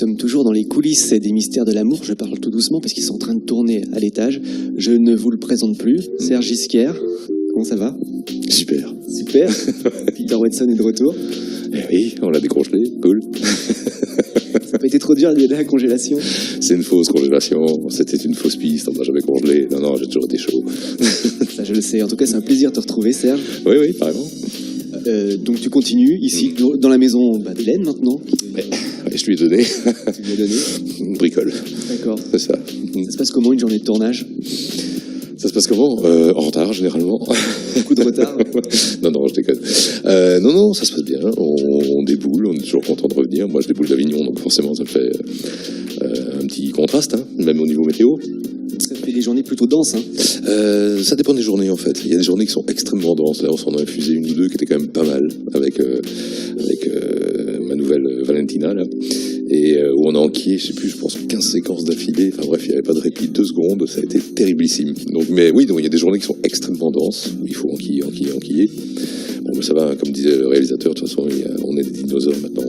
sommes toujours dans les coulisses des mystères de l'amour. Je parle tout doucement parce qu'ils sont en train de tourner à l'étage. Je ne vous le présente plus. Serge Gisquière, comment ça va? Super. Super. Peter Watson est de retour. Eh oui, on l'a décongelé, cool. Ça n'a pas été trop dur de la congélation? C'est une fausse congélation, c'était une fausse piste, on n'a jamais congelé. Non, j'ai toujours été chaud. Ça, je le sais. En tout cas, c'est un plaisir de te retrouver, Serge. Oui, carrément. Donc tu continues ici, dans la maison d'Hélène maintenant. Ouais, je lui ai donné. Tu lui as donné. Une bricole. D'accord. C'est ça. Ça se passe comment une journée de tournage? Ça se passe comment? En retard, généralement. Beaucoup de retard? Non, je déconne. Non, ça se passe bien. On déboule, on est toujours content de revenir. Moi, je déboule d'Avignon, donc forcément, ça me fait un petit contraste, hein, même au niveau météo. Ça fait des journées plutôt denses, hein? Ça dépend des journées, en fait. Il y a des journées qui sont extrêmement denses. Là, on s'en a infusé une ou deux qui étaient quand même pas mal, avec ma nouvelle Valentina, là. Et où on a enquillé, je pense 15 séquences d'affilée. Enfin bref, il n'y avait pas de répit, 2 secondes, ça a été terriblissime. Donc, mais oui, donc il y a des journées qui sont extrêmement denses, où il faut enquiller. Bon, mais ça va, comme disait le réalisateur, de toute façon, on est des dinosaures maintenant,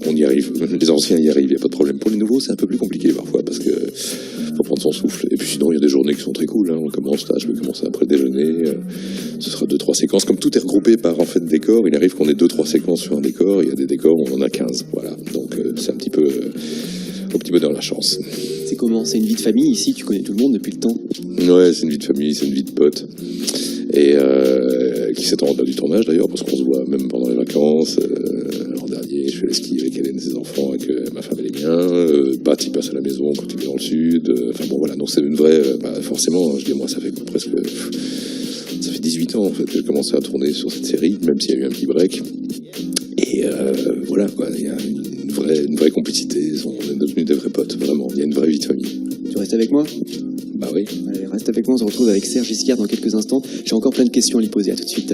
on y arrive. Les anciens y arrivent, il n'y a pas de problème. Pour les nouveaux, c'est un peu plus compliqué parfois, parce que faut prendre son souffle. Et puis sinon, il y a des journées qui sont très cool, hein. On commence là, je vais commencer après le déjeuner, ce sera 2-3 séquences. Comme tout est regroupé par, en fait, décor, il arrive qu'on ait 2-3 séquences sur un décor, il y a des décors où on en a 15, voilà. Donc, c'est un petit peu au petit bonheur la chance. C'est comment? C'est une vie de famille ici? Tu connais tout le monde depuis le temps? Ouais, c'est une vie de famille, c'est une vie de potes. Et qui s'étend au-delà du tournage d'ailleurs, parce qu'on se voit même pendant les vacances. L'an dernier, je fais le ski avec Hélène et ses enfants, avec ma femme et les miens. Bat, il passe à la maison quand il est dans le sud. Enfin bon, voilà, donc c'est une vraie. Forcément, je dis, moi, ça fait presque. Ça fait 18 ans en fait que j'ai commencé à tourner sur cette série, même s'il y a eu un petit break. Et voilà, quoi, il y a une vraie complicité. On est devenus des vrais potes, vraiment. Il y a une vraie vie de famille. Tu restes avec moi? Bah oui. Allez, reste avec moi, on se retrouve avec Serge Gisquière dans quelques instants. J'ai encore plein de questions à lui poser, à tout de suite.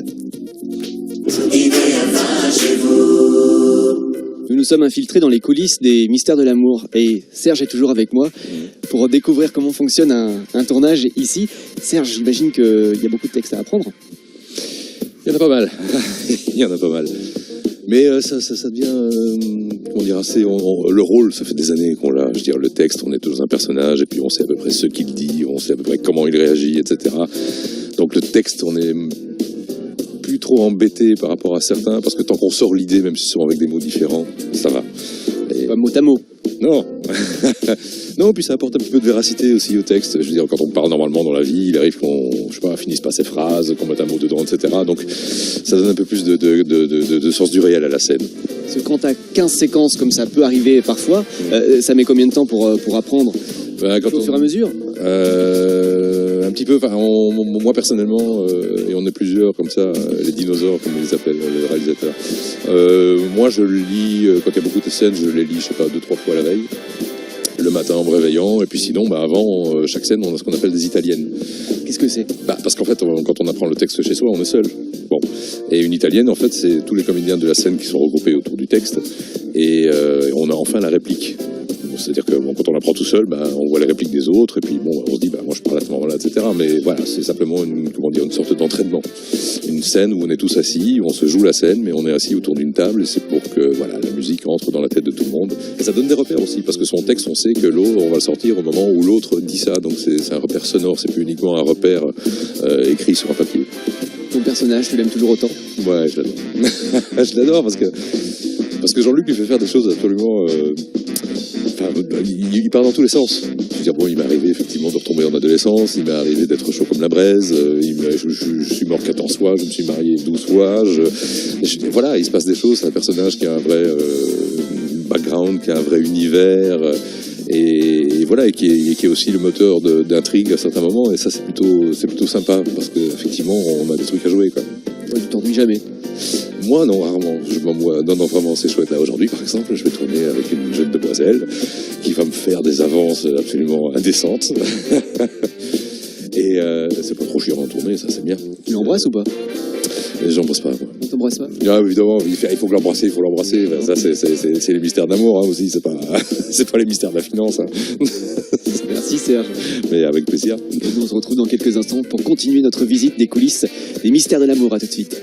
Nous nous sommes infiltrés dans les coulisses des mystères de l'amour et Serge est toujours avec moi pour découvrir comment fonctionne un tournage ici. Serge, j'imagine qu'il y a beaucoup de textes à apprendre. Il y en a pas mal. Il y en a pas mal. Mais ça devient, comment dire, assez. Le rôle, ça fait des années qu'on l'a. Je veux dire, le texte, on est dans un personnage et puis on sait à peu près ce qu'il dit, on sait à peu près comment il réagit, etc. Donc le texte, on est plus trop embêté par rapport à certains parce que tant qu'on sort l'idée, même si ce sont avec des mots différents, ça va. Et... Pas mot à mot. Non. Non, puis ça apporte un petit peu de véracité aussi au texte. Je veux dire, quand on parle normalement dans la vie, il arrive qu'on, je sais pas, finisse pas ses phrases, qu'on mette un mot dedans, etc. Donc, ça donne un peu plus de sens du réel à la scène. Parce que quand t'as 15 séquences, comme ça peut arriver parfois, ça met combien de temps pour apprendre? Au fur et à mesure? Un petit peu, moi personnellement, et on est plusieurs comme ça, les dinosaures, comme ils les appellent le réalisateur. Moi, je lis, quand il y a beaucoup de scènes, je les lis, je sais pas, 2-3 fois la veille. Le matin en me réveillant, et puis sinon, avant chaque scène, on a ce qu'on appelle des italiennes. Qu'est-ce que c'est? Parce qu'en fait, quand on apprend le texte chez soi, on est seul. Bon. Et une italienne, en fait, c'est tous les comédiens de la scène qui sont regroupés autour du texte, et on a enfin la réplique. C'est-à-dire que quand on l'apprend tout seul, on voit les répliques des autres, et puis on se dit, moi je parle à ce moment-là, etc. Mais voilà, c'est simplement une sorte d'entraînement. Une scène où on est tous assis, où on se joue la scène, mais on est assis autour d'une table, et c'est pour que la musique entre dans la tête de tout le monde. Et ça donne des repères aussi, parce que son texte, on sait que l'autre, on va le sortir au moment où l'autre dit ça, donc c'est un repère sonore, c'est plus uniquement un repère écrit sur un papier. Ton personnage, tu l'aimes toujours autant? Ouais, je l'adore. Je l'adore parce que Jean-Luc lui fait faire des choses absolument... il part dans tous les sens. Je veux dire, bon, il m'est arrivé effectivement de retomber en adolescence, il m'est arrivé d'être chaud comme la braise, je suis mort 14 fois, je me suis marié 12 fois, voilà, il se passe des choses, c'est un personnage qui a un vrai background, qui a un vrai univers, et voilà, et qui est aussi le moteur d'intrigue à certains moments, et ça c'est plutôt sympa, parce qu'effectivement on a des trucs à jouer, quoi. Ouais, tu t'ennuies jamais? Moi, non, rarement. Non, vraiment, c'est chouette. Là, aujourd'hui, par exemple, je vais tourner avec une jeune demoiselle qui va me faire des avances absolument indécentes. Et c'est pas trop chiant en tournée, ça, c'est bien. Tu l'embrasses ou pas? J'embrasse pas, moi. On t'embrasse pas? Ah, évidemment, il faut l'embrasser, il faut l'embrasser. Ben, ça, c'est les mystères d'amour, hein, aussi. C'est pas les mystères de la finance, hein. Merci, Serge. Mais avec plaisir. Et nous, on se retrouve dans quelques instants pour continuer notre visite des coulisses des mystères de l'amour. À tout de suite.